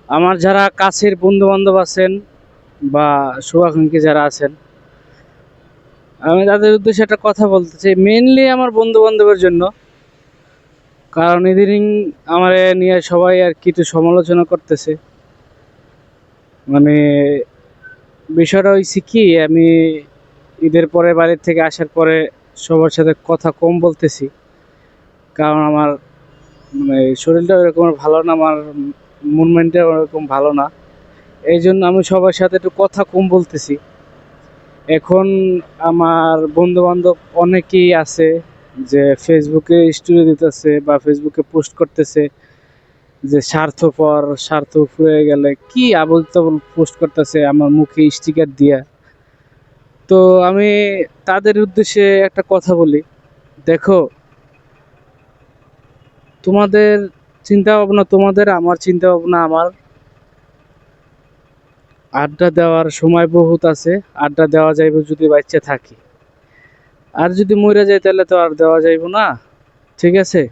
আমার যারা কাছের বন্ধু বান্ধব আছেন বা শুভাকাঙ্ক্ষী যারা আছেন, আমি তাদের উদ্দেশ্যে একটা কথা বলতে চাই, মেইনলি আমার বন্ধু বান্ধবের জন্য। কারণ ইদানিং আমার নিয়ে সবাই আর কি একটু সমালোচনা করতেছে। মানে বিষয়টা হয়েছে কি, আমি ঈদের পরে বাড়ির থেকে আসার পরে সবার সাথে কথা কম বলতেছি। কারণ আমার মানে শরীরটা ওরকম ভালো না, আমার মুভমেন্টটা ওরকম ভালো না। এই জন্য আমি সবার সাথে একটু কথা কম বলতেছি। এখন আমার বন্ধু বান্ধব অনেকেই আছে যে ফেসবুকে স্টোরি দিতেছে বা ফেসবুকে পোস্ট করতেছে যে স্বার্থপর, স্বার্থ ফুরিয়ে গেলে কি আবল তাবল পোস্ট করতেছে আমার মুখে স্টিকার দিয়া। তো আমি তাদের উদ্দেশ্যে একটা কথা বলি, দেখো, তোমাদের চিন্তা ভাবনা তোমাদের, আমার চিন্তা ভাবনা আমার। আড্ডা দেওয়ার সময় বহুত আছে, আড্ডা দেওয়া যাইবে যদি বাচ্চা থাকি। আর যদি মরে যায় তাহলে তো আর দেওয়া যাইব না, ঠিক আছে।